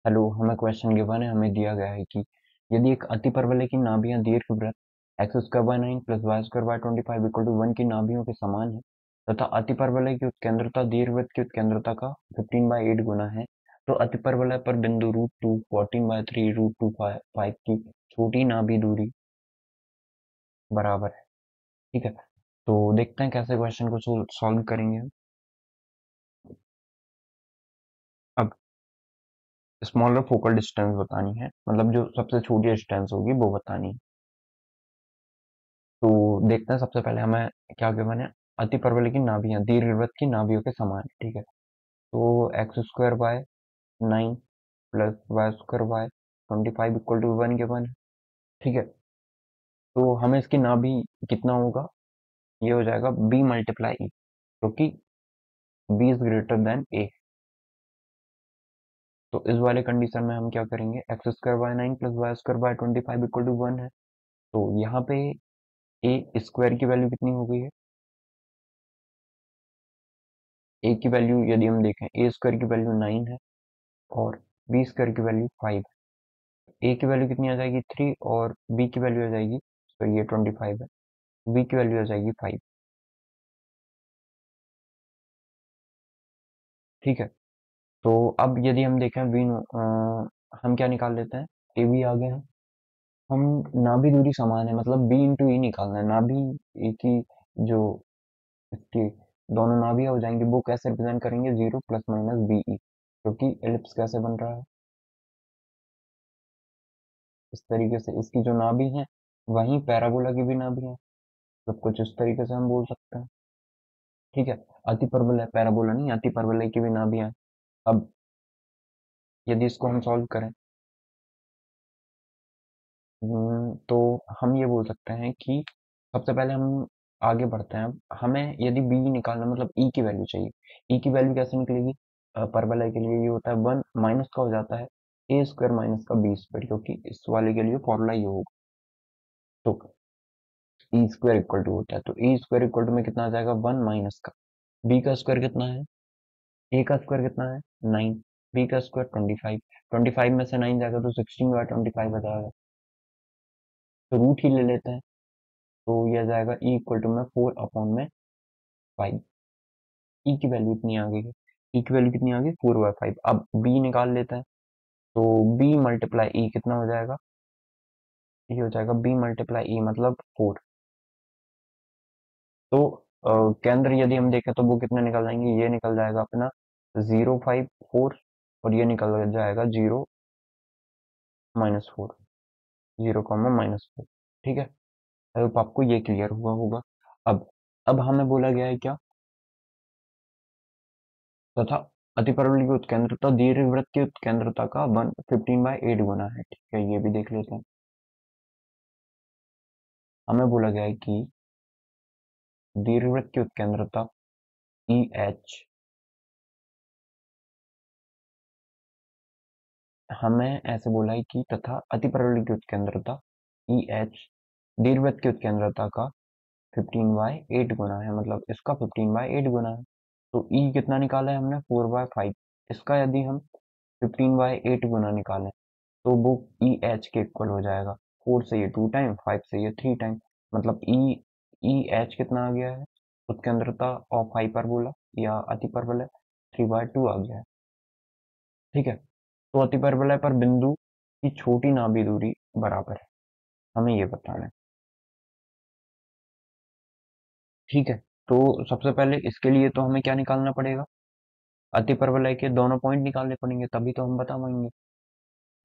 Hello, हमें question given है। हमें दिया गया है कि यदि एक अतिपरवलय की नाभियां दीर्घवृत्त X square by 9 plus Y square by 25 equal to 1 की नाभियों के समान है तथा अतिपरवलय की उत्केंद्रता दीर्घवृत्त की उत्केंद्रता का 15/8 गुना है, तो अतिपरवलय पर बिंदु √2 14/3 √2 5 की छोटी नाभि दूरी बराबर है। ठीक है, तो देखते हैं कैसे क्वेश्चन को सॉल्व करेंगे हम। अब स्मॉलर फोकल डिस्टेंस बतानी है, मतलब जो सबसे छोटी डिस्टेंस होगी वो बतानी है। तो देखते हैं, सबसे पहले हमें क्या गिवन है। अतिपरवलय की नाभियां दीर्घवृत्त की नाभियों के समान है। ठीक है, तो X square by 9 plus Y square by 25 equal to 1 given है। ठीक है, तो हमें इसकी नाभि कितना होगा, ये हो जाएगा बी मल्टीप्लाई ई, क्योंकि B is greater than A. तो इस वाले कंडीशन में हम क्या करेंगे, X square by 9 plus Y square by 25 equal to 1 है। तो यहाँ पे ए स्क्वायर की वैल्यू कितनी हो गई है, ए की वैल्यू यदि हम देखें, ए स्क्वायर की वैल्यू 9 है और बी स्क्वायर की वैल्यू 5 है। ए की वैल्यू कितनी आ जाएगी 3 और बी की वैल्यू आ जाएगी, तो ये 25 है, बी की वैल्यू आ जाएगी 5। ठीक है, तो अब यदि हम देखें बी, हम क्या निकाल लेते हैं, ए बी आ गए हैं। हम नाभि दूरी समान है, मतलब बी इंटू ई निकालना है। नाभि ए की जो इसकी दोनों नाभि हो जाएंगे, वो कैसे रिप्रेजेंट करेंगे, 0 प्लस माइनस बी ई, क्योंकि एलिप्स कैसे बन रहा है, इस तरीके से इसकी जो नाभि है, वहीं पैराबोला की भी नाभि है। सब कुछ इस तरीके से हम बोल सकते हैं। ठीक है, अति परवलय, पैराबोला नहीं, अति परवलय की भी नाभि है। अब यदि इसको हम सॉल्व करें, तो हम ये बोल सकते हैं कि सबसे पहले हम आगे बढ़ते हैं। अब हमें यदि बी निकालना, मतलब ई की वैल्यू चाहिए। ई की वैल्यू कैसे निकलेगी, परवलय के लिए ये होता है 1 माइनस का हो जाता है ए स्क्वायर माइनस का बी स्क्वायर, क्योंकि इस वाले के लिए फॉर्मूला ये होगा। तो ई स्क्वायर इक्वल टू होता है, तो ई स्क्वायर इक्वल टू में कितना आ जाएगा, 1 माइनस का बी का स्क्वायर कितना है, ए का स्क्वायर कितना है 9, बी का स्क्वायर 25, 25 में से 9 जाएगा तो 16/25 आ जाएगा। तो रूट ही ले लेते हैं, तो ये आ जाएगा ई इक्वल टू में 4/5। ई की वैल्यू इतनी आ गई है, ई की वैल्यू कितनी आ गई 4/5। अब बी निकाल लेते हैं, तो बी मल्टीप्लाई ई कितना हो जाएगा, ये हो जाएगा बी मल्टीप्लाई ई मतलब 4। तो केंद्र यदि हम देखें तो वो कितने निकल जाएंगे, ये निकल जाएगा अपना 0, 5, 4, और ये निकल जाएगा 0, -4, 0, -4। ठीक है, अब आपको ये क्लियर हुआ होगा। अब हमें बोला गया है क्या, तथा अतिपरवलय की उत्केंद्रता दीर्घवृत्त की उत्केंद्रता का 15/8 गुना है। ठीक है, ये भी देख लेते हैं। हमें बोला गया है कि दीर्घवृत्त की उत्केंद्रता ई एच, हमें ऐसे बोला है कि तथा अतिपरवलय की उत्केंद्रता ई एच दीर्घवृत्त की उत्केंद्रता का 15/8 गुना है, मतलब इसका 15/8 गुना है। तो ई कितना निकाला है हमने, 4/5। इसका यदि हम 15/8 गुना निकालें, तो वो ई एच के इक्वल हो जाएगा। 4 से ये 2 टाइम, 5 से ये 3 टाइम, मतलब ई ई एच कितना आ गया है, उत्केंद्रता ऑफ हाइपरबोला या अतिपरवलय 3/2 आ गया है। ठीक है, तो अतिपरवलय पर बिंदु की छोटी नाभि दूरी बराबर है, हमें ये बताना है। ठीक है, तो सबसे पहले इसके लिए तो हमें क्या निकालना पड़ेगा, अतिपरवलय के दोनों पॉइंट निकालने पड़ेंगे, तभी तो हम बता पाएंगे,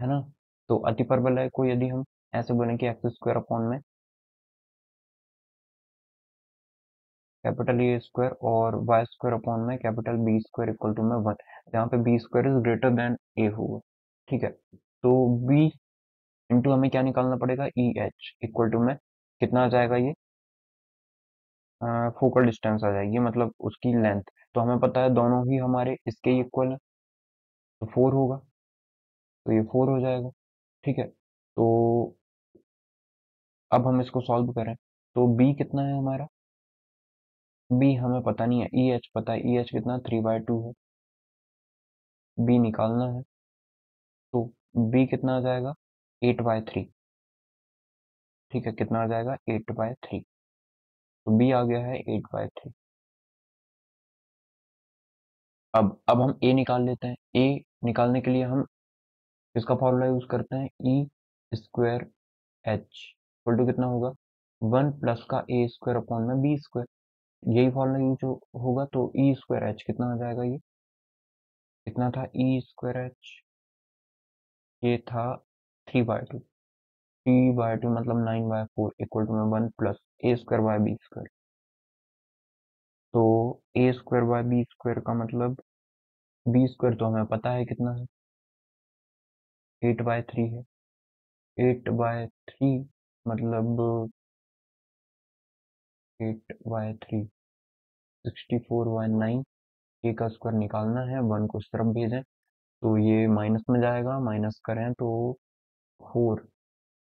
है ना। तो अतिपरवलय को यदि हम ऐसे बोलें कि एक्स स्क्वायर अपॉन में कैपिटल ए स्क्वायर और वाई स्क्वायर अपॉन में capital B square equal to में 1, जहाँ पे b square is greater than a होगा। ठीक है, तो बी इंटू हमें क्या निकालना पड़ेगा, ई एच इक्वल टू में कितना आ जाएगा, ये फोकल डिस्टेंस आ जाएगी, मतलब उसकी लेंथ। तो हमें पता है दोनों ही हमारे इसके इक्वल है, तो 4 होगा, तो ये 4 हो जाएगा। ठीक है, तो अब हम इसको सॉल्व करें, तो बी कितना है हमारा, बी हमें पता नहीं है, ई एच पता है, ई एच कितना 3/2 है, बी निकालना है। तो b कितना आ जाएगा 8/3। ठीक है, कितना आ जाएगा 8/3। तो b आ गया है 8/3। अब हम a निकाल लेते हैं। a निकालने के लिए हम इसका फॉर्मूला यूज करते हैं E² h इक्वल टू कितना होगा 1 प्लस का a² अपॉन में b²। यही फॉर्मूला यूज होगा तो E²h कितना आ जाएगा, ये कितना था E²h, ये था 3/2। 3/2 मतलब 9/4 इक्वल टू में 1 प्लस a² बाय b²। तो a² बाय b² का मतलब b² तो हमें पता है कितना है, 8/3 है। 8/3 मतलब 8/3 64/9। ए का स्क्वायर निकालना है, 1 को इस तरफ भेजें तो ये माइनस में जाएगा, माइनस करें तो 4,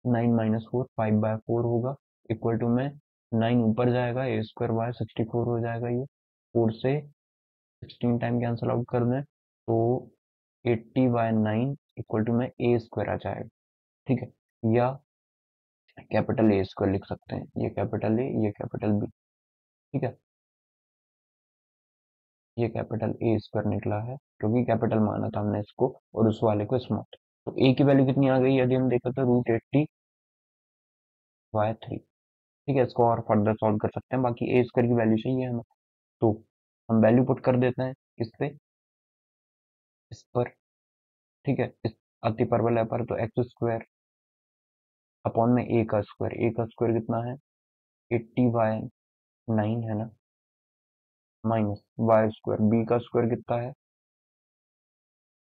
9 - 4 5/4 होगा इक्वल टू में 9 ऊपर जाएगा, a² बाय 64 हो जाएगा। ये 4 से 16 टाइम कैंसिल आउट कर दें तो 80/9 इक्वल टू में a² आ जाएगा। ठीक है, या कैपिटल A² लिख सकते हैं, ये कैपिटल ए, ये कैपिटल बी। ठीक है, ये कैपिटल A² निकला है क्योंकि कैपिटल माना था हमने इसको और उस वाले को स्मॉल। तो a की वैल्यू कितनी आ गई यदि हम देखें तो √80/3। ठीक है, इसको और फर्दर सॉल्व कर सकते हैं, बाकी a² की वैल्यू चाहिए हमें। तो हम वैल्यू पुट कर देते हैं इस पे, इस पर। ठीक है, इस अति परवलय पर तो x² अपॉन में a का स्क्वायर कितना है 80/9 है ना, माइनस y², b का स्क्वायर कितना है,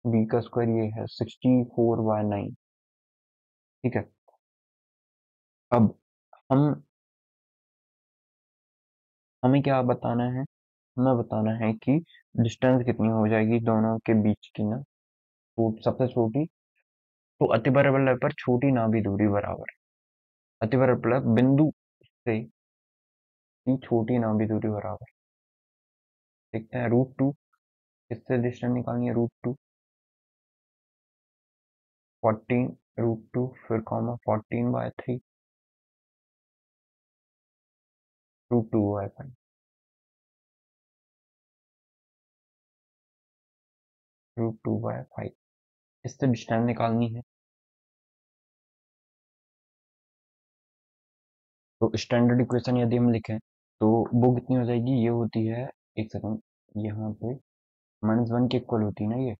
b का स्क्वायर ये है 64/9। ठीक है, अब हम हमें क्या बताना है, हमें बताना है कि डिस्टेंस कितनी हो जाएगी दोनों के बीच की ना। तो सबसे छोटी, तो अतिपरवलय पर छोटी नाभि दूरी बराबर है, अतिपरवलय बिंदु से की छोटी नाभि दूरी बराबर। देखते हैं √2, इससे डिस्टेंस निकालनी है √2, 14 √2 फिर कॉमा 14/3 √2/5 √2/5। इससे डिस्टेंस निकालनी है। तो स्टैंडर्ड इक्वेशन यदि हम लिखें तो वो कितनी हो जाएगी, ये होती है, एक सेकंड, यहाँ पे -1 के इक्वल होती है ना ये।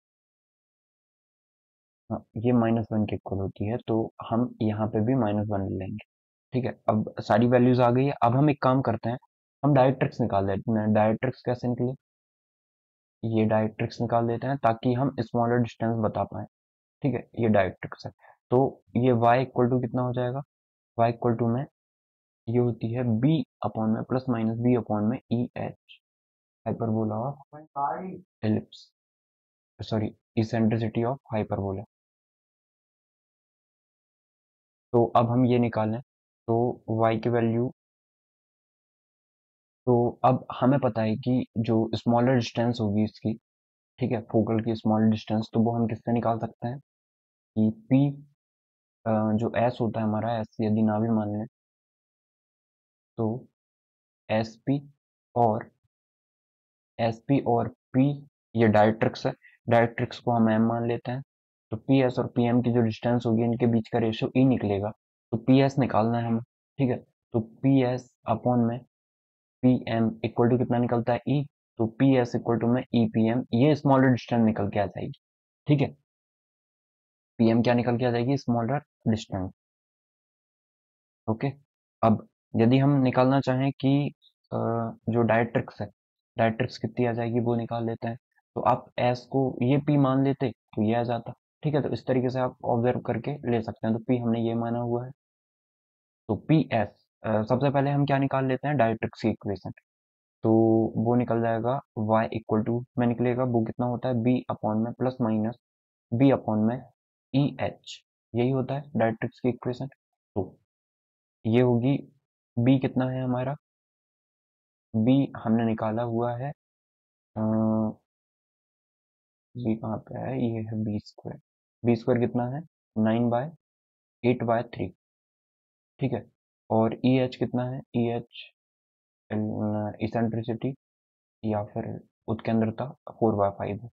हाँ, ये -1 के इक्वल होती है तो हम यहाँ पे भी -1 ले लेंगे। ठीक है, अब सारी वैल्यूज आ गई है। अब हम एक काम करते हैं, हम डायरेक्ट्रिक्स निकाल लेते हैं। डायरेक्ट्रिक्स कैसे निकले, ये डायरेक्ट्रिक्स निकाल देते हैं ताकि हम स्मॉलर डिस्टेंस बता पाए। ठीक है, ये डायरेक्ट्रिक्स है। तो ये y इक्वल टू कितना हो जाएगा, y इक्वल टू में ये होती है b अपॉन में प्लस माइनस b अपॉन में E H, hyperbola of ellipse, sorry eccentricity of hyperbola. तो अब हम ये निकालें तो y की वैल्यू, तो अब हमें पता है कि जो स्मॉलर डिस्टेंस होगी इसकी, ठीक है, फोकल की स्मॉल डिस्टेंस, तो वो हम किससे निकाल सकते हैं कि p, जो s होता है हमारा, s यदि ना भी मान लें तो sp और p ये डायरेक्ट्रिक्स है, डायरेक्ट्रिक्स को हम m मान लेते हैं। तो ps और pm की जो डिस्टेंस होगी इनके बीच का रेशियो e निकलेगा, तो ps निकालना है हमें। ठीक है, तो ps अपॉन में pm इक्वल टू कितना निकलता है e, तो ps इक्वल टू में epm, ये स्मॉलर डिस्टेंस निकल के आ जाएगी। ठीक है, pm क्या निकल के आ जाएगी, स्मॉलर डिस्टेंस। ओके, अब यदि हम निकालना चाहें कि जो डायरेक्ट्रिक्स है, डायरेक्ट्रिक्स कितनी आ जाएगी वो निकाल लेते हैं। तो आप s को ये p मान लेते तो ये आ जाता। ठीक है, तो इस तरीके से आप ऑब्जर्व करके ले सकते हैं। तो p हमने ये माना हुआ है, तो पी एस, सबसे पहले हम क्या निकाल लेते हैं, डायरेक्ट्रिक्स की इक्वेशन। तो वो निकल जाएगा y इक्वल टू में निकलेगा, वो कितना होता है b अपॉन में प्लस माइनस b अपॉन में ई एच, यही होता है डायरेक्ट्रिक्स की इक्वेशन। तो ये होगी, b कितना है हमारा, b हमने निकाला हुआ है, b कहाँ पे है, ये है b²। बी स्क्वायर कितना है 9/8/3, ठीक है। और ई एच कितना है, ई एच इसेंट्रिसिटी या फिर उत्केंद्रता 4/5 है।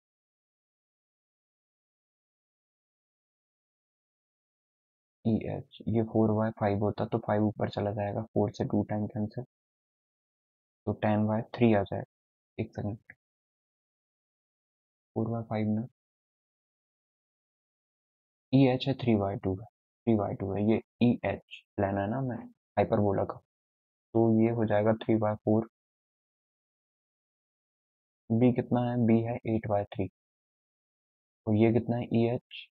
ई एच ये 4/5 होता तो 5 ऊपर चला जाएगा, 4 से 2 टाइम कैंसिल, तो 10/3 आ जाएगा। एक सेकंड, 4/5 में ई एच है 3/2 है, 3/2 है ये ई एच लेना है ना मैं हाइपरबोला का, तो ये हो जाएगा 3/4। बी कितना है, बी है 8/3, तो ये कितना है ई एच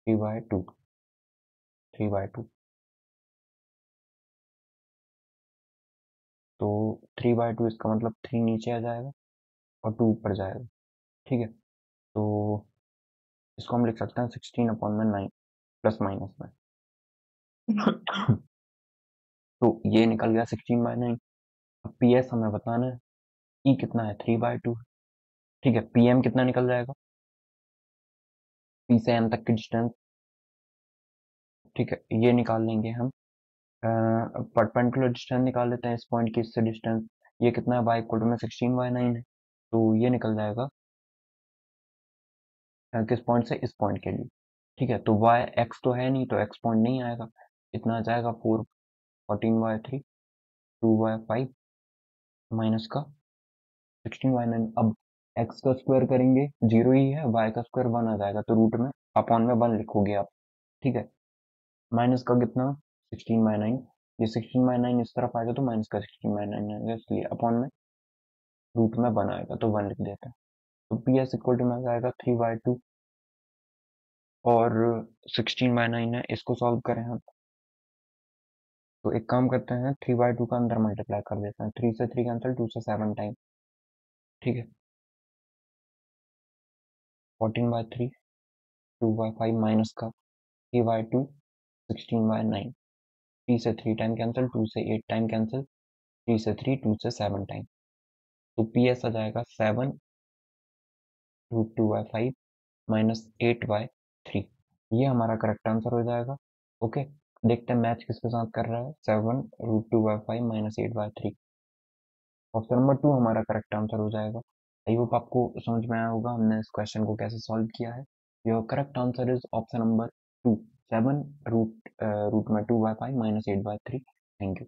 3/2, 3/2, तो 3/2 इसका मतलब 3 नीचे आ जाएगा और 2 ऊपर जाएगा, ठीक है। तो इसको हम लिख सकते हैं 16/9 प्लस माइनस में। तो ये निकल गया 16/9। अब पी एस हमें बताना है, ई कितना है 3/2, ठीक है। पी एम कितना निकल जाएगा, पी से एम तक की डिस्टेंस, ठीक है, ये निकाल लेंगे हम। परपेंडिकुलर डिस्टेंस निकाल लेते हैं इस पॉइंट की इससे डिस्टेंस, ये कितना है y इक्वल टू में 16/9 है, तो ये निकल जाएगा किस पॉइंट से इस पॉइंट के लिए, ठीक है। तो y x तो है नहीं, तो x पॉइंट नहीं आएगा, इतना आ जाएगा 14/3 2/5 माइनस का 16/9। अब x का स्क्वायर करेंगे 0 ही है, y का स्क्वायर 1 आ जाएगा, तो रूट में अपॉन में 1 लिखोगे आप, ठीक है। माइनस का कितना 16/9, ये 16/9 इस तरफ आएगा तो माइनस का 16/9 आएगा, इसलिए अपॉन में रूट में 1 आएगा तो 1 लिख देते हैं। तो पी एस इक्वल टू में जाएगा 3/2 और 16/9 है, इसको सॉल्व करें हम, तो एक काम करते हैं 3/2 का अंदर मल्टीप्लाई कर देते हैं, 3 से 3 कैंसिल, 2 से 7 टाइम, ठीक है। 14/3 2/5 माइनस का 3/2 16/9, 3 से 3 टाइम कैंसिल, 2 से 8 टाइम कैंसिल, 3 से 3 2 से 7 टाइम, तो पी एस आ जाएगा 7√2/5 माइनस 8/3, ये हमारा करेक्ट आंसर हो जाएगा। ओके, देखते हैं मैच किसके साथ कर रहा है, 7√2/5 माइनस 8/3, ऑप्शन नंबर 2 हमारा करेक्ट आंसर हो जाएगा। आई होप आपको समझ में आया होगा हमने इस क्वेश्चन को कैसे सॉल्व किया है। Your correct answer is option number 2, 7 root में 2/5 माइनस 8/3। Thank you.